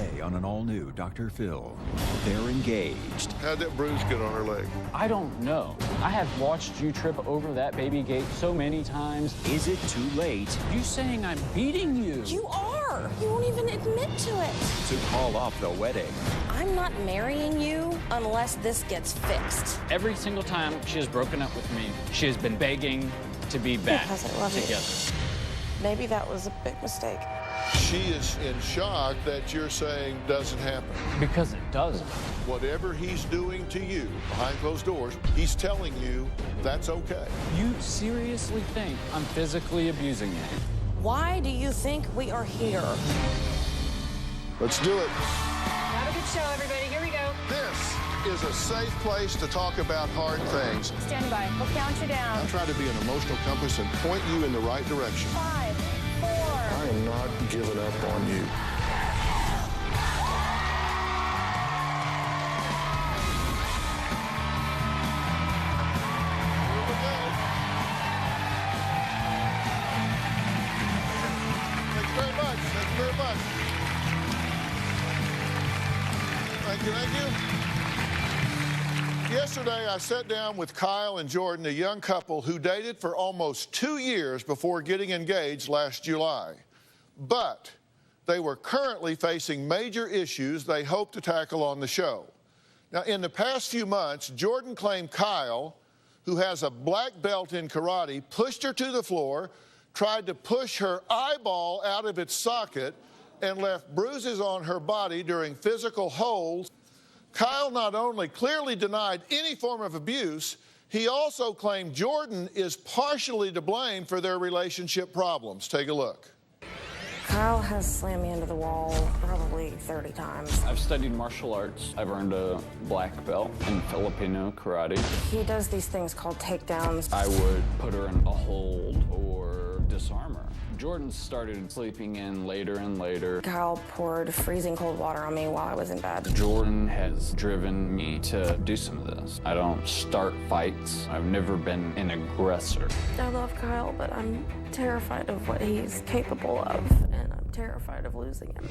Today on an all-new Dr. Phil. They're engaged. How'd that bruise get on her leg? I don't know. I have watched you trip over that baby gate so many times. Is it too late You saying I'm beating you? You are. You won't even admit to it. to call off the wedding? I'm not marrying you unless this gets fixed. Every single time she has broken up with me, she has been begging to be back Because I love you. together. Maybe that was a big mistake. She is in shock that you're saying doesn't happen. Because it doesn't. Whatever he's doing to you behind closed doors, he's telling you that's okay. You seriously think I'm physically abusing you? Why do you think we are here? Let's do it. Have a good show, everybody. Here we go. This is a safe place to talk about hard things. Stand by. We'll count you down. I try to be an emotional compass and point you in the right direction. 5, 4. I am not giving up on you. Here we go. Thank you very much. Thank you very much. Thank you, thank you. Yesterday, I sat down with Kyle and Jordan, a young couple who dated for almost 2 years before getting engaged last July. But they were currently facing major issues they hope to tackle on the show. Now, in the past few months, Jordan claimed Kyle, who has a black belt in karate, pushed her to the floor, tried to push her eyeball out of its socket, and left bruises on her body during physical holds. Kyle not only clearly denied any form of abuse, he also claimed Jordan is partially to blame for their relationship problems. Take a look. Kyle has slammed me into the wall probably 30 times. I've studied martial arts. I've earned a black belt in Filipino karate. He does these things called takedowns. I would put her in a hold or disarm her. Jordan started sleeping in later and later. Kyle poured freezing cold water on me while I was in bed. Jordan has driven me to do some of this. I don't start fights. I've never been an aggressor. I love Kyle, but I'm terrified of what he's capable of, and I'm terrified of losing him.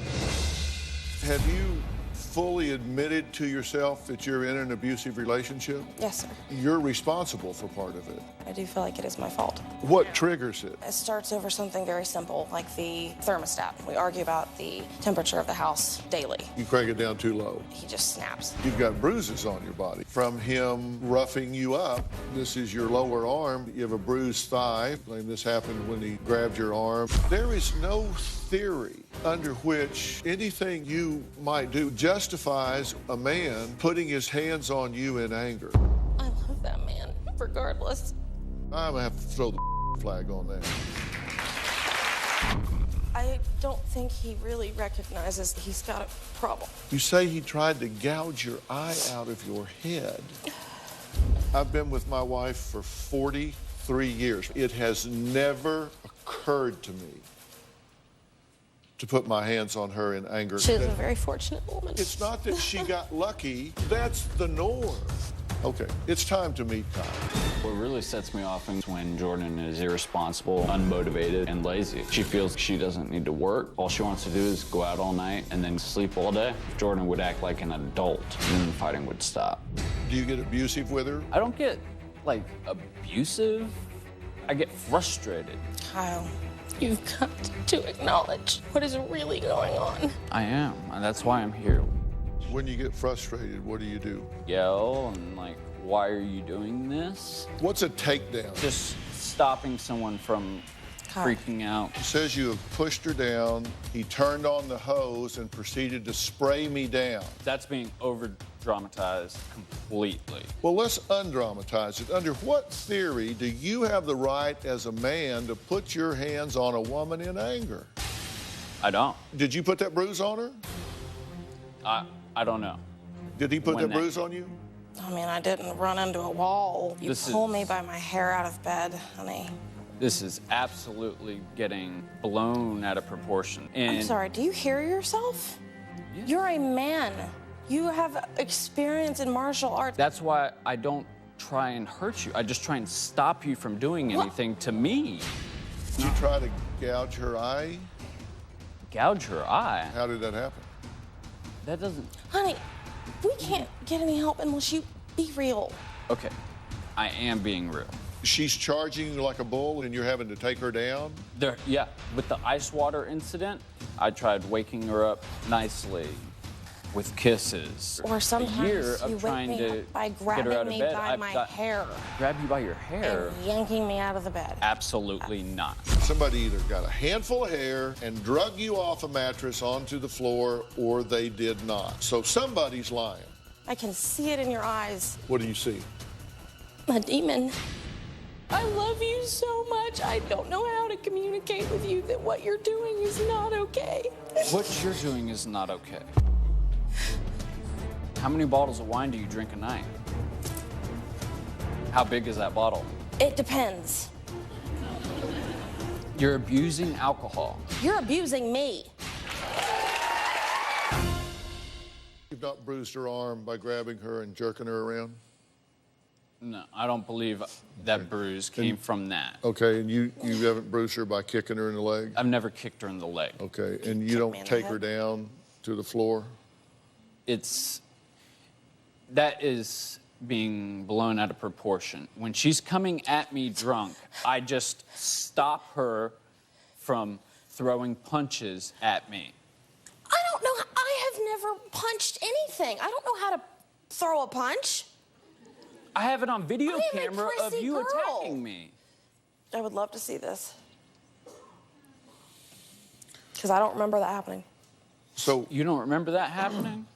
Have you fully admitted to yourself that you're in an abusive relationship? Yes, sir. You're responsible for part of it. I do feel like it is my fault. What triggers it? It starts over something very simple, like the thermostat. We argue about the temperature of the house daily. You crank it down too low. He just snaps. You've got bruises on your body from him roughing you up. This is your lower arm. You have a bruised thigh. And this happened when he grabbed your arm. There is no theory under which anything you might do justifies a man putting his hands on you in anger. I love that man, regardless. I'm gonna have to throw the flag on that. I don't think he really recognizes he's got a problem. You say he tried to gouge your eye out of your head. I've been with my wife for 43 years. It has never occurred to me to put my hands on her in anger. She's a very fortunate woman. It's not that she got lucky. That's the norm. Okay, it's time to meet Kyle. What really sets me off is when Jordan is irresponsible, unmotivated, and lazy. She feels she doesn't need to work. All she wants to do is go out all night and then sleep all day. If Jordan would act like an adult, then the fighting would stop. Do you get abusive with her? I don't get, like, abusive. I get frustrated. Kyle, you've got to acknowledge what is really going on. I am, and that's why I'm here. When you get frustrated, what do you do? Yell and, like, why are you doing this? What's a takedown? Just stopping someone from Kyle. freaking out. He says you have pushed her down. He turned on the hose and proceeded to spray me down. That's being over-dramatized completely. Well, let's undramatize it. Under what theory do you have the right as a man to put your hands on a woman in anger? I don't. Did you put that bruise on her? I don't know. Did he put When that bruise on you? I mean, I didn't run into a wall. You This pull is- me by my hair out of bed, honey. This is absolutely getting blown out of proportion. And I'm sorry, do you hear yourself? Yeah. You're a man. You have experience in martial arts. That's why I don't try and hurt you. I just try and stop you from doing anything to me. Did you try to gouge her eye? Gouge her eye. How did that happen? That doesn't... Honey, we can't get any help unless you be real. Okay, I am being real. She's charging you like a bull and you're having to take her down? Yeah, with the ice water incident, I tried waking her up nicely with kisses. Or sometimes a year you of wake trying me to up by get her grabbing out of me bed. by my hair. Grab you by your hair? And yanking me out of the bed. Absolutely not. Somebody either got a handful of hair and drug you off a mattress onto the floor, or they did not. So somebody's lying. I can see it in your eyes. What do you see? A demon. I love you so much. I don't know how to communicate with you that what you're doing is not okay. What you're doing is not okay. How many bottles of wine do you drink a night? How big is that bottle? It depends. You're abusing alcohol. You're abusing me. You've not bruised her arm by grabbing her and jerking her around? No, I don't believe that bruise came from that. Okay, and you haven't bruised her by kicking her in the leg? I've never kicked her in the leg. Okay, and you don't take her down to the floor? That is being blown out of proportion. When she's coming at me drunk, I just stop her from throwing punches at me. I don't know. I have never punched anything. I don't know how to throw a punch. I have it on video I am a camera of prissy you girl. attacking me. I would love to see this. Because I don't remember that happening. So, You don't remember that happening?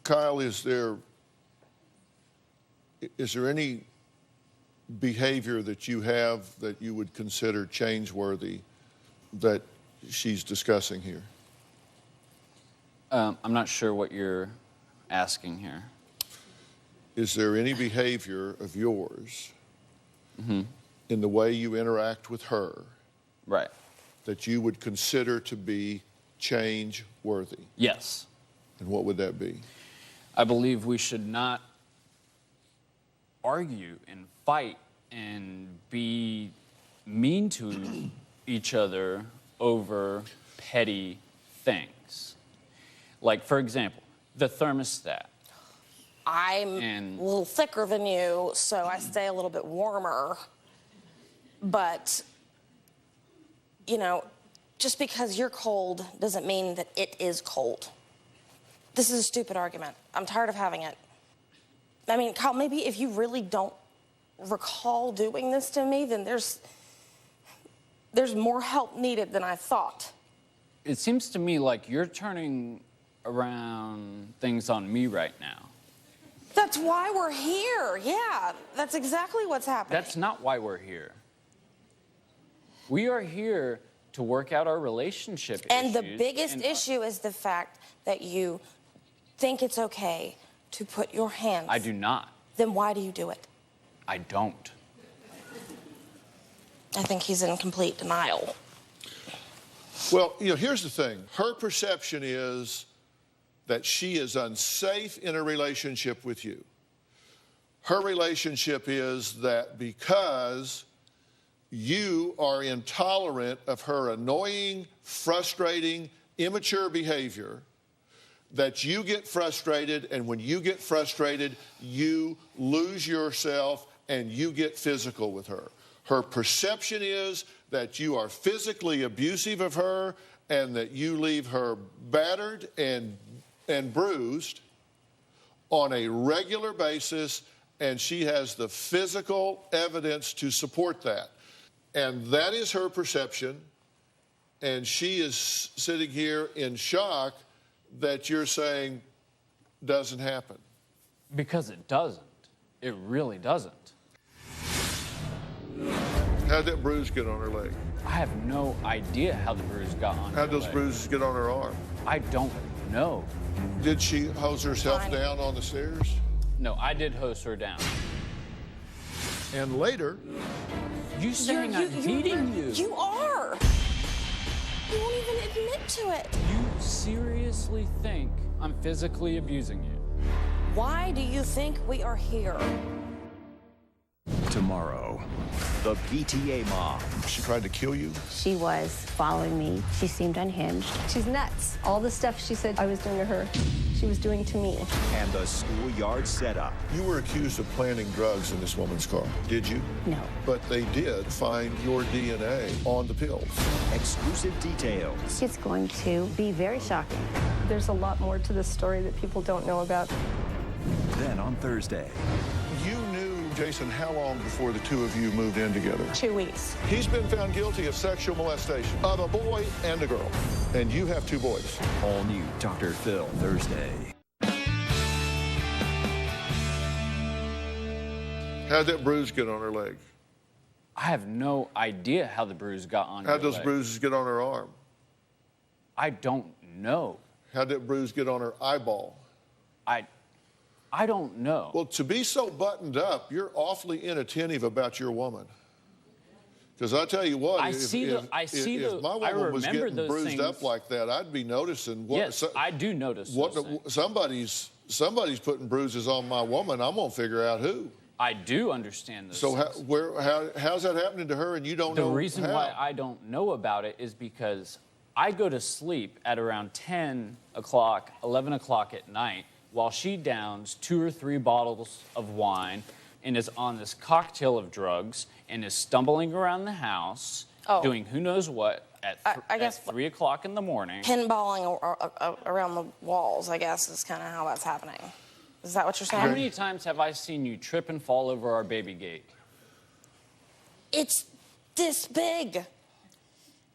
Kyle, is there any behavior that you have that you would consider change-worthy that she's discussing here? I'm not sure what you're asking here. Is there any behavior of yours in the way you interact with her Right. that you would consider to be change-worthy? Yes. And what would that be? I believe we should not argue and fight and be mean to each other over petty things. Like, for example, the thermostat. I'm And- a little thicker than you, so I stay a little bit warmer. But, you know, just because you're cold doesn't mean that it is cold. This is a stupid argument. I'm tired of having it. I mean, Kyle, maybe if you really don't recall doing this to me, then there's more help needed than I thought. It seems to me like you're turning around things on me right now. That's why we're here. Yeah, that's exactly what's happening. That's not why we're here. We are here to work out our relationship And the issues biggest and- issue is the fact that you think it's okay to put your hands. I do not. Then why do you do it? I don't. I think he's in complete denial. Well, you know, here's the thing. Her perception is that she is unsafe in a relationship with you. Her relationship is that because you are intolerant of her annoying, frustrating, immature behavior, that you get frustrated, and when you get frustrated, you lose yourself and you get physical with her. Her perception is that you are physically abusive of her and that you leave her battered and bruised on a regular basis, and she has the physical evidence to support that. And that is her perception, and she is sitting here in shock that you're saying doesn't happen. Because it doesn't. It really doesn't. How'd that bruise get on her leg? I have no idea how the bruise got on her How'd those leg. bruises get on her arm? I don't know. Did she hose herself Fine. down on the stairs? No, I did hose her down. And later, You saying I'm beating you? You are. You won't even admit to it. You seriously think I'm physically abusing you? Why do you think we are here? Tomorrow, the PTA mom. She tried to kill you? She was following me. She seemed unhinged. She's nuts. All the stuff she said I was doing to her, she was doing to me. And the schoolyard setup. You were accused of planting drugs in this woman's car, did you? No. But they did find your DNA on the pills. Exclusive details. It's going to be very shocking. There's a lot more to this story that people don't know about. Then on Thursday, You knew Jason how long before the two of you moved in together? 2 weeks. He's been found guilty of sexual molestation of a boy and a girl. And you have 2 boys. all new Dr. Phil Thursday. How'd that bruise get on her leg? I have no idea how the bruise got on her How'd those leg. bruises get on her arm? I don't know. How'd that bruise get on her eyeball? I don't know. Well, to be so buttoned up, you're awfully inattentive about your woman. Because I tell you what, if my woman was remember getting those bruised things. up like that, I'd be noticing. Yes, I do notice those things. Somebody's putting bruises on my woman. I'm gonna figure out who. I do understand those So things. how's that happening to her, and you don't The know reason how? why I don't know about it is because I go to sleep at around 10 o'clock, 11 o'clock at night, while she downs 2 or 3 bottles of wine and is on this cocktail of drugs and is stumbling around the house, doing who knows what at 3 o'clock in the morning. Pinballing around the walls, I guess, is kind of how that's happening. Is that what you're saying? How many times have I seen you trip and fall over our baby gate? It's this big.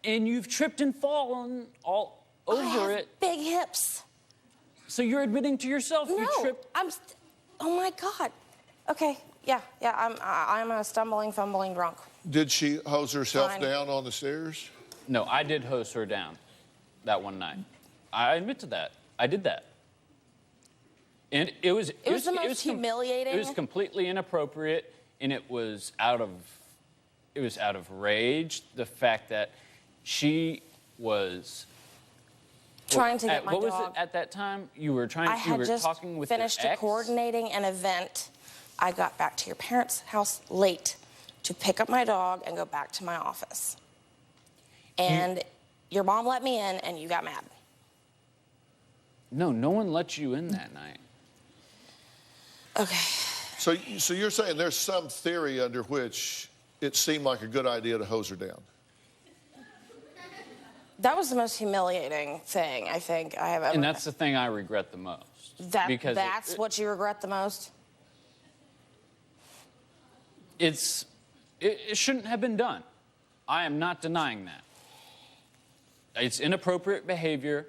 And you've tripped and fallen all I over have it. big hips. So you're admitting to yourself you No, tripped. oh my God. Okay, yeah, I'm a stumbling, fumbling drunk. Did she hose herself Fine. down on the stairs? No, I did hose her down that one night. I admit to that. I did that. And it was the most humiliating. It was completely inappropriate, and it was out of rage. The fact that she was Trying to get my what dog. was it at that time? You were trying. I you had were just talking with your finished ex? coordinating an event. I got back to your parents' house late to pick up my dog and go back to my office. And your mom let me in, and you got mad. No, no one let you in that night. Okay. So you're saying there's some theory under which it seemed like a good idea to hose her down? That was the most humiliating thing I think I have ever. And that's the thing I regret the most. Because that's what you regret the most? it shouldn't have been done. I am not denying that. It's inappropriate behavior,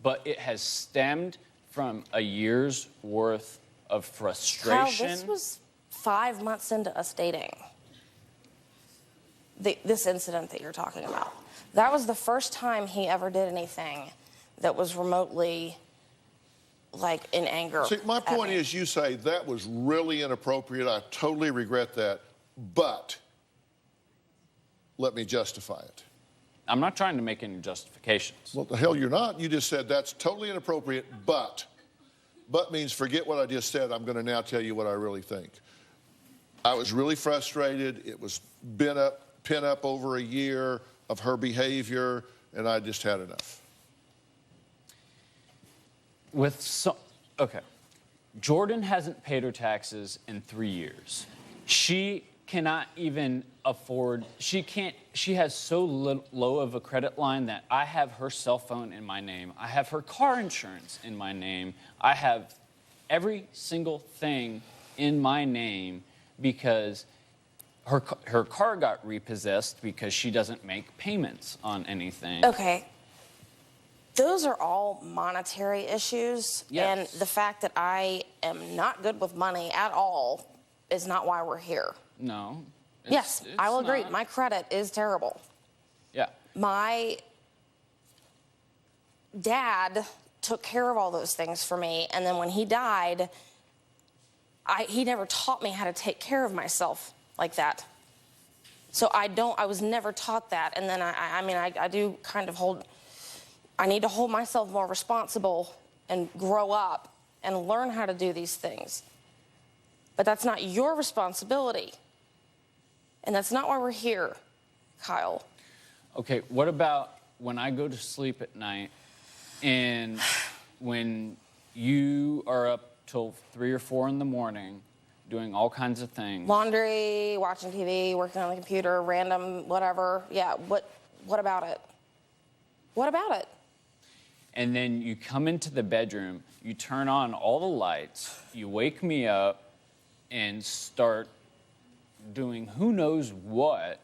but it has stemmed from a year's worth of frustration. Kyle, this was 5 months into us dating. This incident that you're talking about. That was the first time he ever did anything that was remotely, like, in anger. See, my point is, you say that was really inappropriate. I totally regret that, but let me justify it. I'm not trying to make any justifications. Well, the hell you're not. You just said that's totally inappropriate, but. But means forget what I just said. I'm going to now tell you what I really think. I was really frustrated. It was pent up over a year of her behavior, and I just had enough. Okay. Jordan hasn't paid her taxes in 3 years. She cannot even afford, she has so low of a credit line that I have her cell phone in my name. I have her car insurance in my name. I have every single thing in my name because her car got repossessed because she doesn't make payments on anything. Okay. Those are all monetary issues. Yes. And the fact that I am not good with money at all is not why we're here. No. Yes, I will agree. not. My credit is terrible. Yeah. My dad took care of all those things for me, and then when he died, he never taught me how to take care of myself like that. So I was never taught that, and then I do kind of I need to hold myself more responsible and grow up and learn how to do these things. But that's not your responsibility. And that's not why we're here, Kyle. Okay, what about when I go to sleep at night and when you are up till 3 or 4 in the morning doing all kinds of things? Laundry, watching TV, working on the computer, random, whatever. Yeah, what about it? What about it? And then you come into the bedroom, you turn on all the lights, you wake me up and start doing who knows what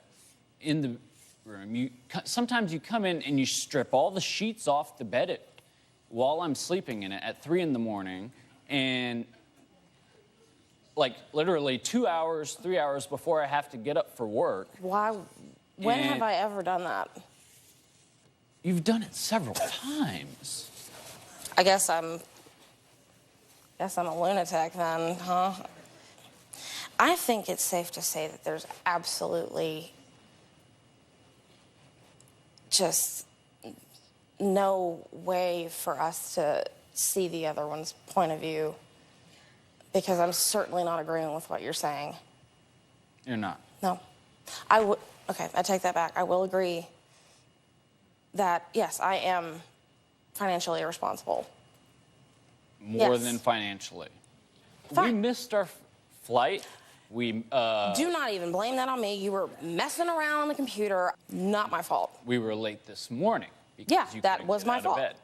in the room. Sometimes you come in and you strip all the sheets off the bed while I'm sleeping in it at 3 in the morning, and like literally 2 hours, 3 hours before I have to get up for work. Why? When have I ever done that? You've done it several times. I guess I'm a lunatic then, huh? I think it's safe to say that there's absolutely just no way for us to see the other one's point of view, because I'm certainly not agreeing with what you're saying. You're not? No. Okay, I take that back. I will agree that, yes, I am financially irresponsible. More than financially. Fine. We missed our flight. Do not even blame that on me. You were messing around on the computer. Not my fault. We were late this morning. Yeah, that was my fault. Bed.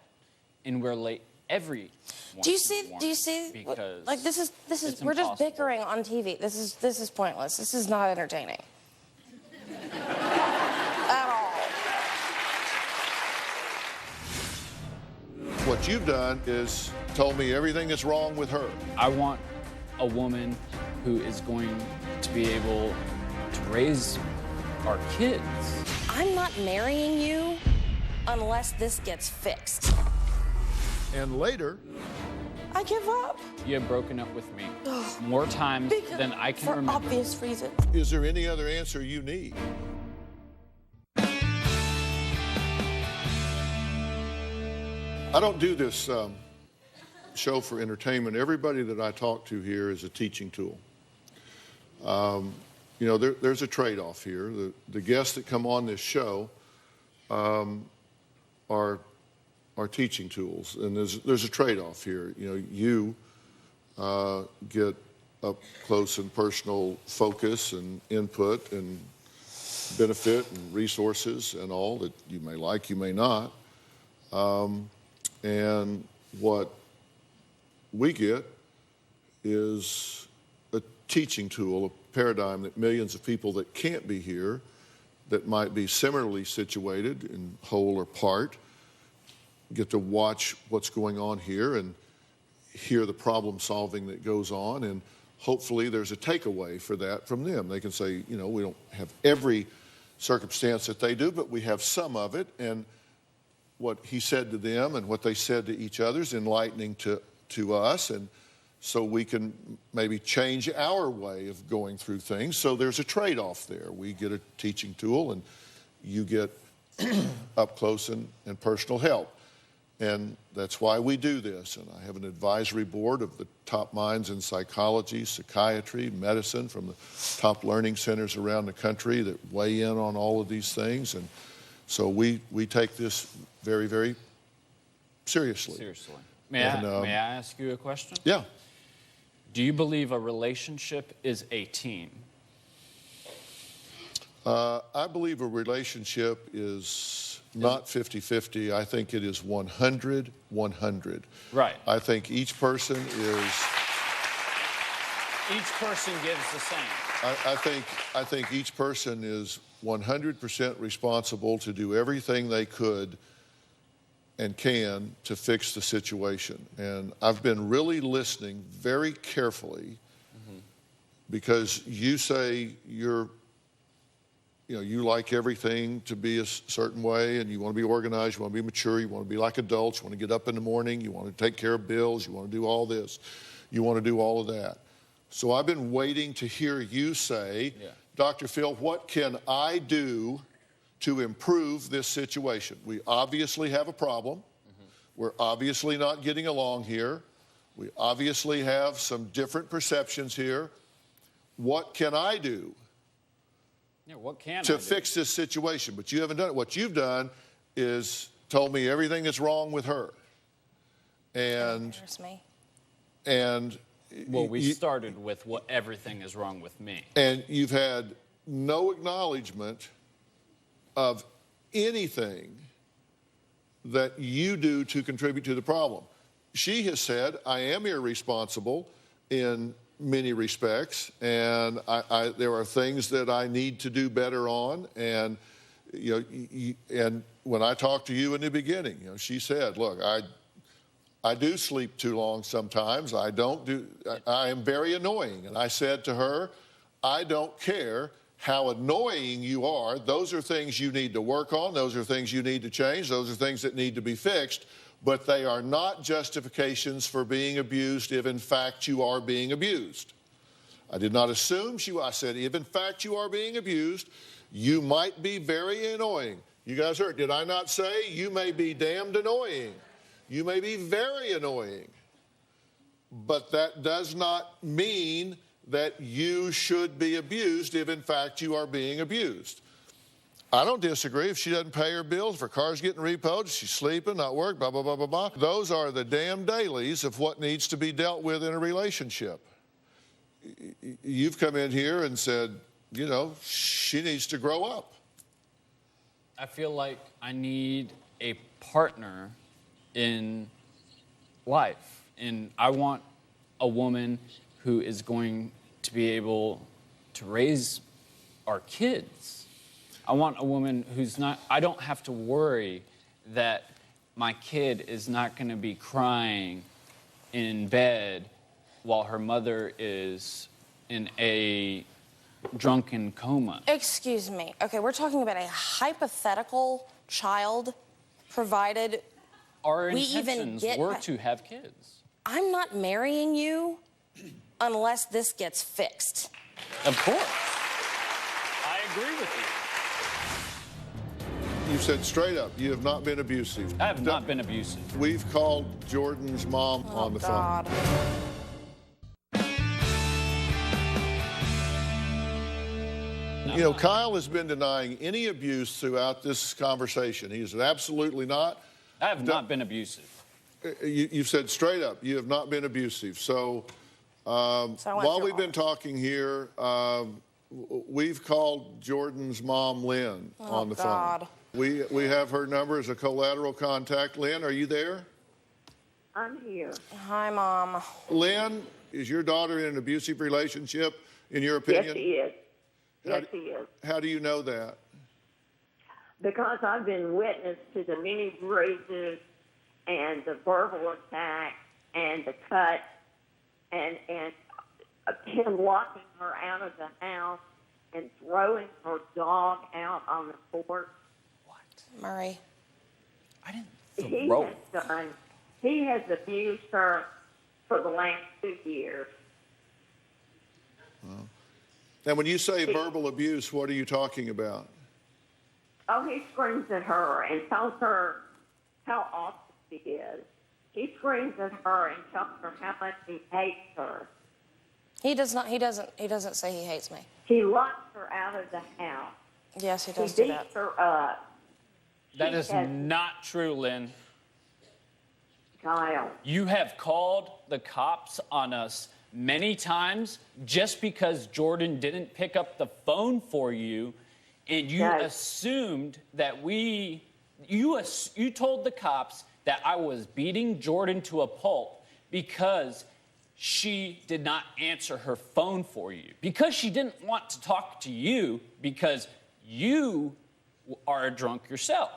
And we're late every morning. Do you see? Because like this is we're just bickering on TV. This is pointless. This is not entertaining. At all. What you've done is told me everything that's wrong with her. I want a woman who is going to be able to raise our kids. I'm not marrying you unless this gets fixed. And later, I give up. You have broken up with me more times than I can remember. For obvious reasons. Is there any other answer you need? I don't do this show for entertainment. Everybody that I talk to here is a teaching tool. You know, there's a trade-off here. The guests that come on this show are teaching tools, and there's a trade-off here. You know, you get up close and personal focus and input and benefit and resources and all that you may like, you may not. And what we get is a teaching tool, a paradigm that millions of people that can't be here, that might be similarly situated in whole or part, get to watch what's going on here and hear the problem solving that goes on, and hopefully there's a takeaway for that from them. They can say, you know, we don't have every circumstance that they do, but we have some of it, and what he said to them and what they said to each other is enlightening to us, and so we can maybe change our way of going through things. So there's a trade-off there. We get a teaching tool, and you get up close and personal help. And that's why we do this. And I have an advisory board of the top minds in psychology, psychiatry, medicine from the top learning centers around the country that weigh in on all of these things. And so we take this very, very seriously. Seriously. May I ask you a question? Yeah. Do you believe a relationship is a team? I believe a relationship is not 50-50. I think it is 100-100. Right. I think each person is... Each person gives the same. I think each person is 100% responsible to do everything they could and can to fix the situation. And I've been really listening very carefully because you say you like everything to be a certain way, and you want to be organized, you want to be mature, you want to be like adults, you want to get up in the morning, you want to take care of bills, you want to do all this, you want to do all of that. So I've been waiting to hear you say, Dr. Phil, what can I do to improve this situation? We obviously have a problem. We're obviously not getting along here. We obviously have some different perceptions here. What can I do Yeah, what can to I do? fix this situation, but you haven't done it. What you've done is told me everything that's wrong with her. And Me. and Well, we started with what everything is wrong with me. and you've had no acknowledgement of anything that you do to contribute to the problem. She has said, I am irresponsible in many respects, and there are things that I need to do better on. And and when I talked to you in the beginning, she said, look, I do sleep too long sometimes. I am very annoying. And I said to her, I don't care how annoying you are. Those are things you need to work on. Those are things you need to change. Those are things that need to be fixed. But they are not justifications for being abused if, in fact, you are being abused. I did not assume I said, if, in fact, you are being abused, you might be very annoying. You guys heard, did I not say you may be damned annoying? You may be very annoying. But that does not mean that you should be abused if, in fact, you are being abused. I don't disagree if she doesn't pay her bills, if her car's getting repoed, she's sleeping, not work, blah, blah, blah, blah, blah. Those are the damn dailies of what needs to be dealt with in a relationship. You've come in here and said, she needs to grow up. I feel like I need a partner in life. And I want a woman who is going to be able to raise our kids. I want a woman I don't have to worry that my kid is not going to be crying in bed while her mother is in a drunken coma. Excuse me. Okay, we're talking about a hypothetical child, provided Our we even intentions get... were to have kids. I'm not marrying you unless this gets fixed. Of course. I agree with you. You said straight up, you have not been abusive. I have not been abusive. We've called Jordan's mom on the phone. Kyle has been denying any abuse throughout this conversation. He is absolutely not. I have not been abusive. You've said straight up, you have not been abusive. So while we've been talking here, we've called Jordan's mom, Lynn, on the phone. We have her number as a collateral contact. Lynn, are you there? I'm here. Hi, Mom. Lynn, is your daughter in an abusive relationship, in your opinion? Yes, he is. Yes, he is. How do you know that? Because I've been witness to the many bruises and the verbal attack and the cut and him locking her out of the house and throwing her dog out on the porch. Murray. I didn't throw. He has abused her for the last 2 years. Now, when you say verbal abuse, what are you talking about? Oh, he screams at her and tells her how awesome she is. He screams at her and tells her how much he hates her. He doesn't say he hates me. He locks her out of the house. Yes, he does He do that. beats her up. That is not true, Lynn. Kyle. You have called the cops on us many times just because Jordan didn't pick up the phone for you, and you assumed that you told the cops that I was beating Jordan to a pulp because she did not answer her phone for you, because she didn't want to talk to you because you are a drunk yourself.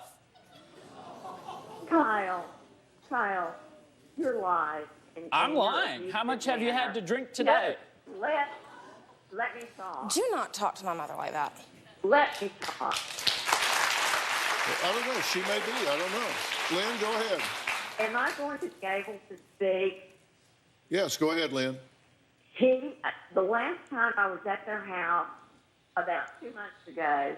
Kyle, you're lying. I'm lying. How much have you had to drink today? No, let me talk. Do not talk to my mother like that. Let me talk. I don't know. She may be. I don't know. Lynn, go ahead. Am I going to be able to speak? Yes, go ahead, Lynn. The last time I was at their house, about 2 months ago,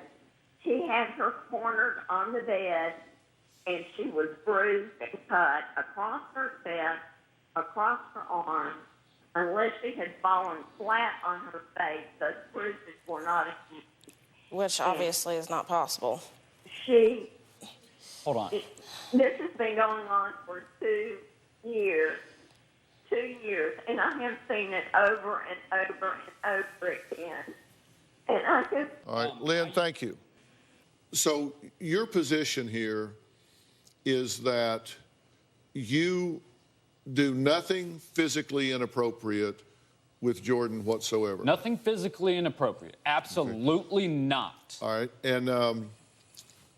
he had her cornered on the bed, and she was bruised and cut across her chest, across her arm. Unless she had fallen flat on her face, those bruises were not. which obviously is not possible. She, Hold on. this has been going on for 2 years. 2 years, and I have seen it over and over and over again. And I just... All right, Lynn, thank you. So your position here is that you do nothing physically inappropriate with Jordan whatsoever. Nothing physically inappropriate. Absolutely not. All right, and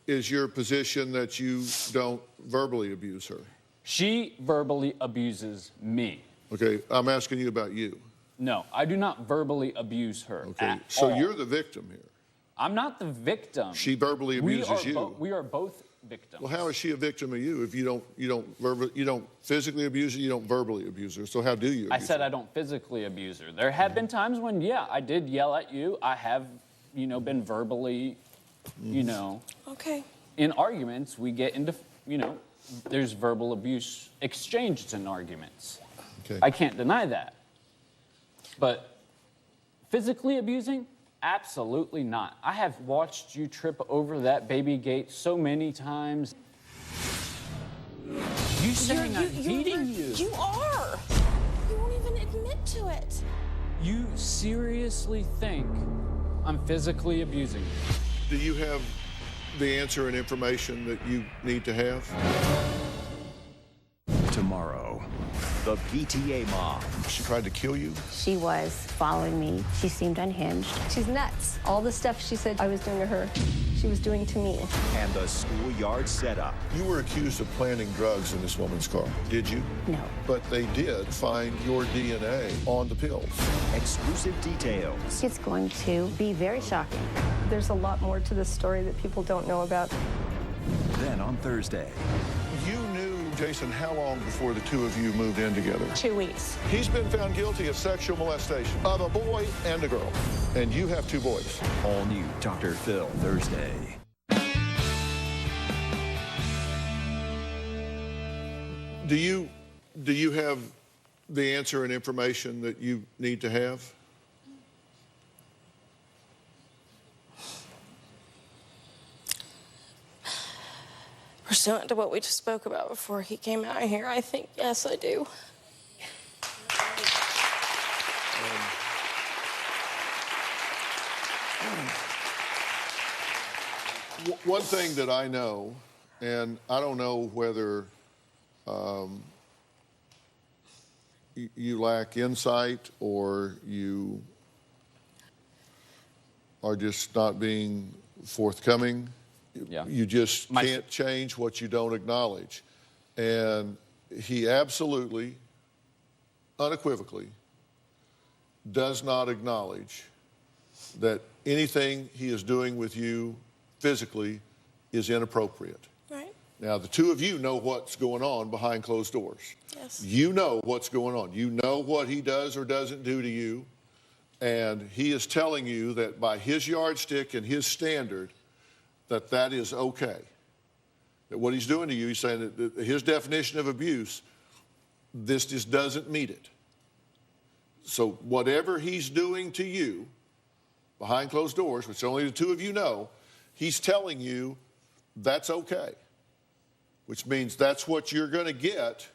is your position that you don't verbally abuse her? She verbally abuses me. Okay, I'm asking you about you. No, I do not verbally abuse her. Okay, so you're the victim here. I'm not the victim. She verbally abuses you. We are both victims. Well, how is she a victim of you if you don't physically abuse her, you don't verbally abuse her? So how do you? I said I don't physically abuse her. There have been times when, yeah, I did yell at you. I have, been verbally, Okay. in arguments. We get into, there's verbal abuse exchanged in arguments. Okay. I can't deny that. But physically abusing? Absolutely not. I have watched you trip over that baby gate so many times. You saying I'm beating you? You are. You won't even admit to it. You seriously think I'm physically abusing you? Do you have the answer and information that you need to have? Tomorrow, the PTA mom. She tried to kill you? She was following me. She seemed unhinged. She's nuts. All the stuff she said I was doing to her, she was doing to me. And the schoolyard setup. You were accused of planting drugs in this woman's car, did you? No. But they did find your DNA on the pills. Exclusive details. It's going to be very shocking. There's a lot more to this story that people don't know about. Then on Thursday, You knew Jason how long before the two of you moved in together? 2 weeks. He's been found guilty of sexual molestation of a boy and a girl. And you have 2 boys. all new Dr. Phil Thursday. Do you have the answer and information that you need to have? Pursuant to what we just spoke about before he came out here, I think, yes, I do. One thing that I know, and I don't know whether you lack insight or you are just not being forthcoming. Yeah. You just can't change what you don't acknowledge. And he absolutely, unequivocally, does not acknowledge that anything he is doing with you physically is inappropriate. Right? Now, the two of you know what's going on behind closed doors. Yes. You know what's going on. You know what he does or doesn't do to you. And he is telling you that by his yardstick and his standard, that is okay. That what he's doing to you, he's saying that his definition of abuse, this just doesn't meet it. So whatever he's doing to you behind closed doors, which only the two of you know, he's telling you that's okay. Which means that's what you're going to get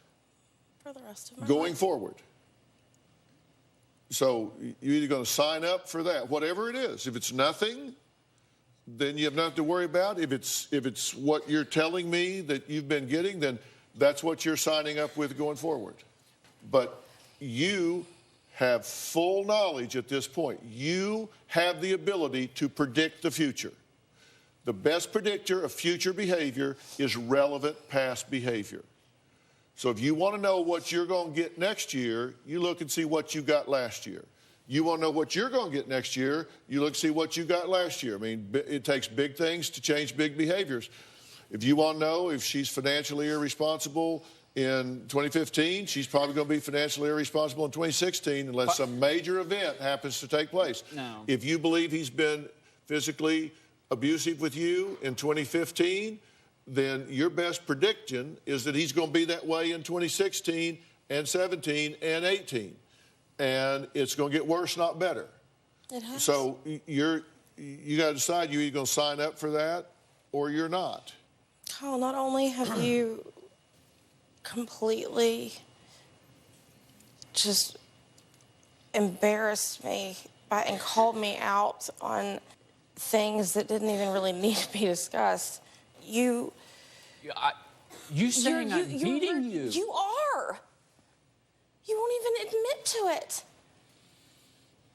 For the rest of my going life. forward. So you're either going to sign up for that, whatever it is. If it's nothing, then you have nothing to worry about. If it's what you're telling me that you've been getting, then that's what you're signing up with going forward. But you have full knowledge at this point. You have the ability to predict the future. The best predictor of future behavior is relevant past behavior. So if you want to know what you're going to get next year, you look and see what you got last year. You want to know what you're going to get next year, you look and see what you got last year. I mean, it takes big things to change big behaviors. If you want to know if she's financially irresponsible in 2015, she's probably going to be financially irresponsible in 2016 unless some major event happens to take place. No. If you believe he's been physically abusive with you in 2015, then your best prediction is that he's going to be that way in 2016 and 17 and 18. And it's going to get worse, not better. It has. So you got to decide you're either going to sign up for that or you're not. Kyle, not only have you completely just embarrassed me and called me out on things that didn't even really need to be discussed. You saying I'm beating you. You are. You won't even admit to it.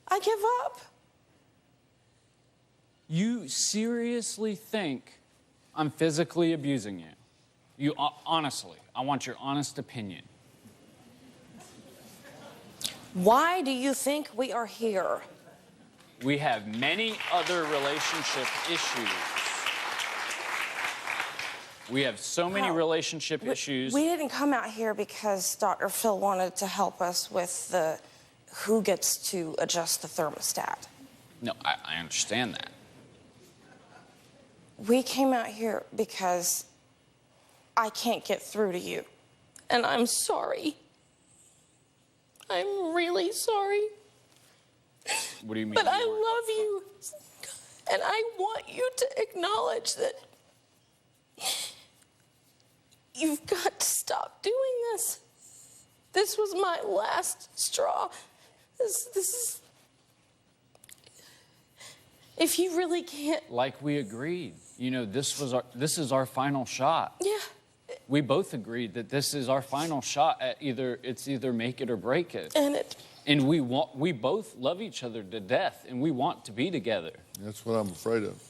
I give up. You seriously think I'm physically abusing you? Honestly, I want your honest opinion. Why do you think we are here? We have many other relationship issues. We have so many relationship issues. We didn't come out here because Dr. Phil wanted to help us with who gets to adjust the thermostat. No, I understand that. We came out here because I can't get through to you. And I'm sorry. I'm really sorry. What do you mean? But I love you. And I want you to acknowledge that you've got to stop doing this. This was my last straw. This is... If you really can't... Like we agreed. You know, this is our final shot. Yeah. We both agreed that this is our final shot at it's either make it or break it. And we both love each other to death, and we want to be together. That's what I'm afraid of.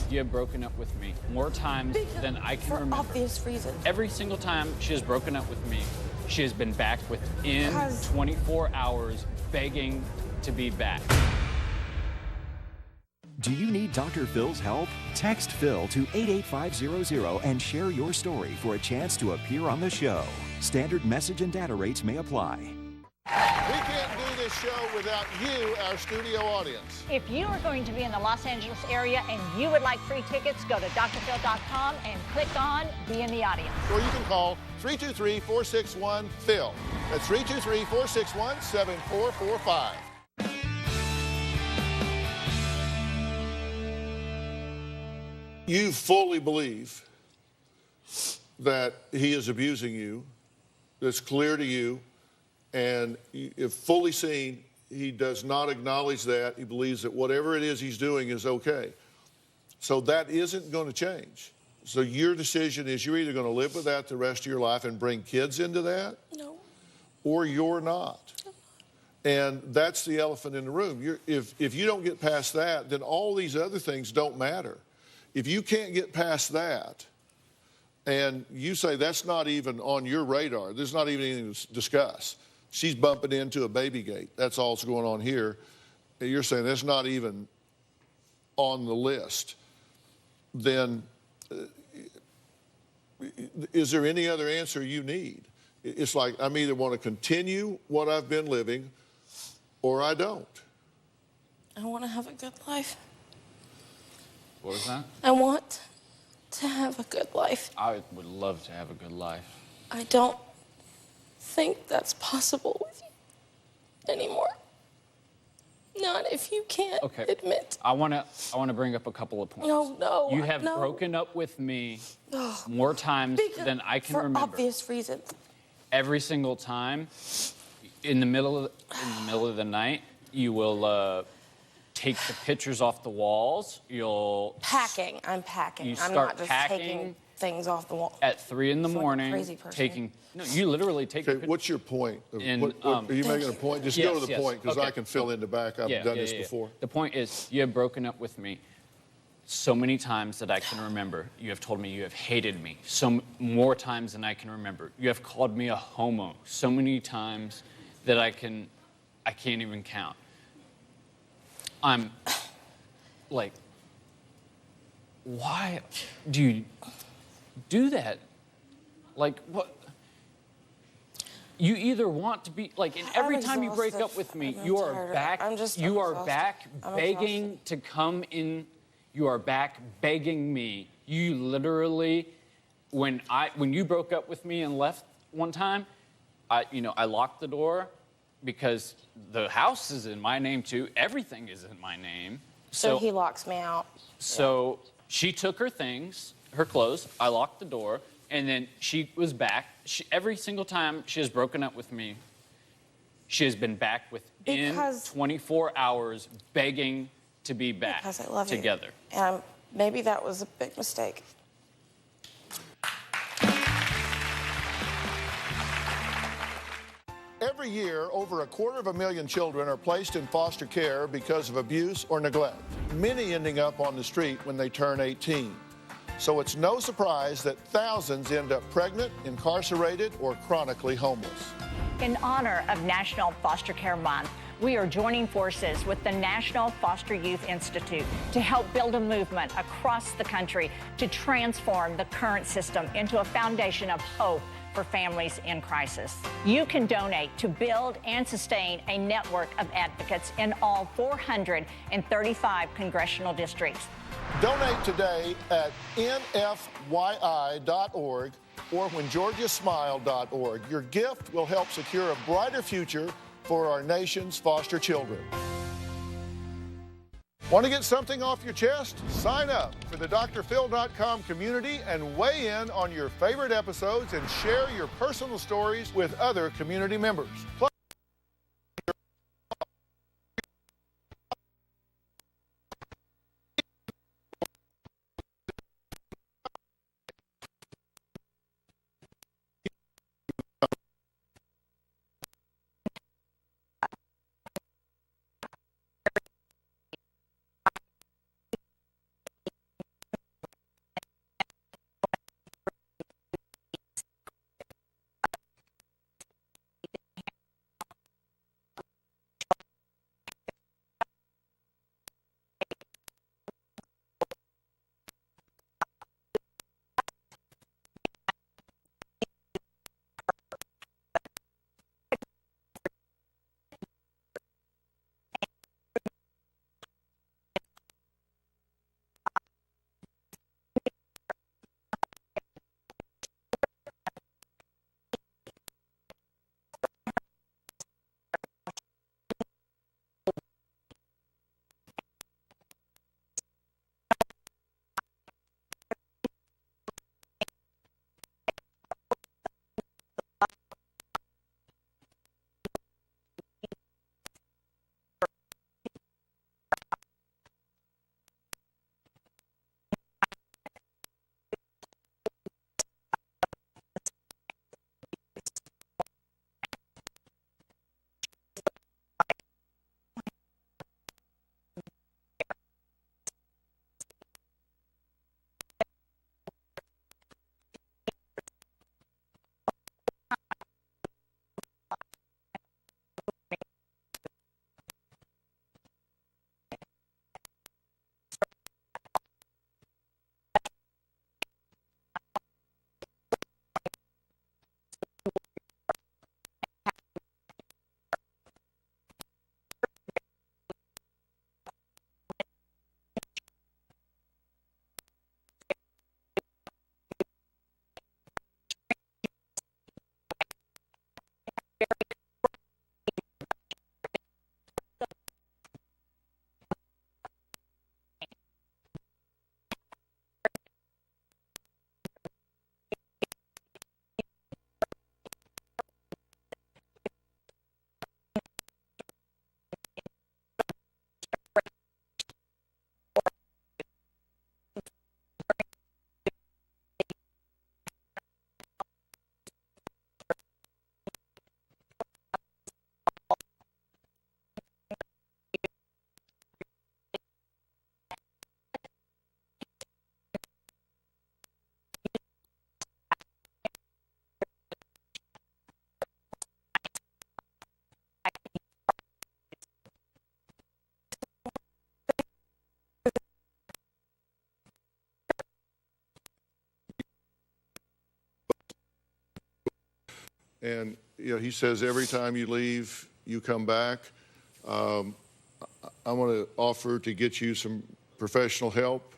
You have broken up with me more times than I can remember. For obvious reasons. Every single time she has broken up with me, she has been back within 24 hours begging to be back. Do you need Dr. Phil's help? Text Phil to 88500 and share your story for a chance to appear on the show. Standard message and data rates may apply. We can't do this show without you, our studio audience. If you are going to be in the Los Angeles area and you would like free tickets, go to drphil.com and click on Be in the Audience. Or you can call 323-461-PHIL. That's 323-461-7445. You fully believe that he is abusing you. That's clear to you. And if fully seen, he does not acknowledge that. He believes that whatever it is he's doing is okay. So that isn't going to change. So your decision is you're either going to live with that the rest of your life and bring kids into that, No. or you're not. And that's the elephant in the room. If you don't get past that, then all these other things don't matter. If you can't get past that, and you say that's not even on your radar, there's not even anything to discuss. She's bumping into a baby gate. That's all that's going on here. And you're saying that's not even on the list. Then is there any other answer you need? It's like I'm either want to continue what I've been living or I don't. I want to have a good life. What was that? I want to have a good life. I would love to have a good life. I don't think that's possible with you anymore. Not if you can't admit. I want to bring up a couple of points. No. You have broken up with me more times than I can remember. For obvious reasons. Every single time, in the middle of the night, you will take the pictures off the walls. You'll packing. I'm packing. You I'm start not just packing taking things off the wall. at 3 in the morning. Crazy person. Taking no, you literally take. Okay, what's your point? Are you making a point? Just go to the point, because I can fill in the back. I've done this before. The point is, you have broken up with me so many times that I can remember. You have told me you have hated me more times than I can remember. You have called me a homo so many times that I can't even count. I'm like, why do you do that? Like, what? You either want to be like, and every time you break up with me, you are back. You are back begging to come in. You are back begging me. You literally, when you broke up with me and left one time, I locked the door, because the house is in my name too. Everything is in my name. So he locks me out. So she took her things, her clothes. I locked the door, and then she was back. Every single time she has broken up with me, she has been back within 24 hours, begging to be back because I love together. You. And maybe that was a big mistake. Every year, over 250,000 children are placed in foster care because of abuse or neglect, many ending up on the street when they turn 18. So it's no surprise that thousands end up pregnant, incarcerated, or chronically homeless. In honor of National Foster Care Month, we are joining forces with the National Foster Youth Institute to help build a movement across the country to transform the current system into a foundation of hope for families in crisis. You can donate to build and sustain a network of advocates in all 435 congressional districts. Donate today at nfyi.org or whengeorgiasmile.org. Your gift will help secure a brighter future for our nation's foster children. Want to get something off your chest? Sign up for the drphil.com community and weigh in on your favorite episodes and share your personal stories with other community members. Plus, and he says every time you leave, you come back. I want to offer to get you some professional help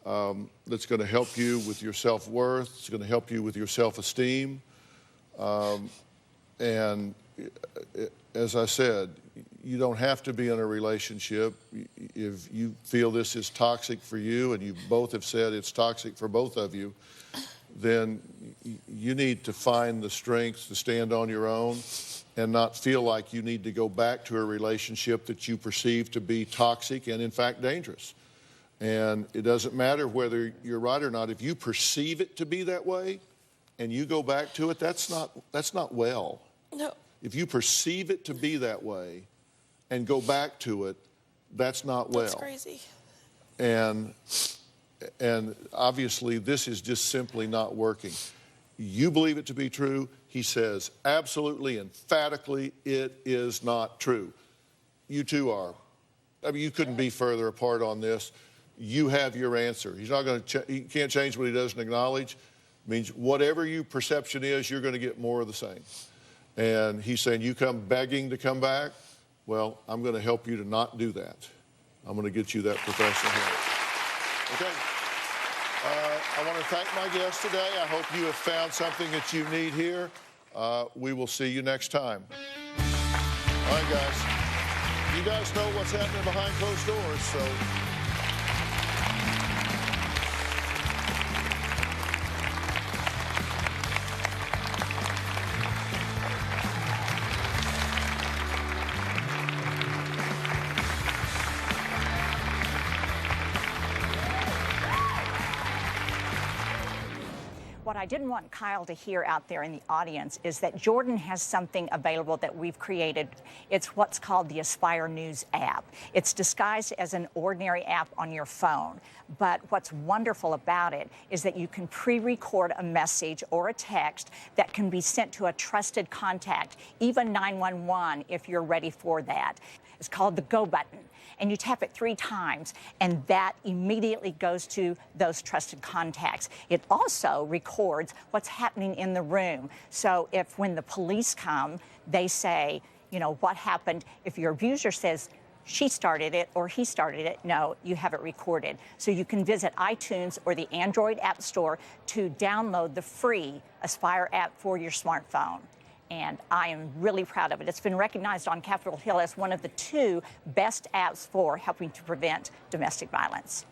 that's going to help you with your self-worth. It's going to help you with your self-esteem. And as I said, you don't have to be in a relationship. If you feel this is toxic for you, and you both have said it's toxic for both of you, then you need to find the strength to stand on your own and not feel like you need to go back to a relationship that you perceive to be toxic and, in fact, dangerous. And it doesn't matter whether you're right or not. If you perceive it to be that way and you go back to it, that's not well. No. If you perceive it to be that way and go back to it, that's not well. That's crazy. And obviously, this is just simply not working. You believe it to be true. He says absolutely, emphatically, it is not true. You two are. I mean, you couldn't be further apart on this. You have your answer. He's not going to. He can't change what he doesn't acknowledge. It means whatever your perception is, you're going to get more of the same. And he's saying, you come begging to come back. Well, I'm going to help you to not do that. I'm going to get you that professional help. Okay. I want to thank my guests today. I hope you have found something that you need here. We will see you next time. All right, guys. You guys know what's happening behind closed doors, so... What I didn't want Kyle to hear out there in the audience is that Jordan has something available that we've created. It's what's called the Aspire News app. It's disguised as an ordinary app on your phone. But what's wonderful about it is that you can pre-record a message or a text that can be sent to a trusted contact, even 911 if you're ready for that. It's called the Go button. And you tap it 3 times, and that immediately goes to those trusted contacts. It also records what's happening in the room. So if when the police come, they say, you know, what happened? If your abuser says, she started it or he started it, no, you have it recorded. So you can visit iTunes or the Android App Store to download the free Aspire app for your smartphone. And I am really proud of it. It's been recognized on Capitol Hill as one of the 2 best apps for helping to prevent domestic violence.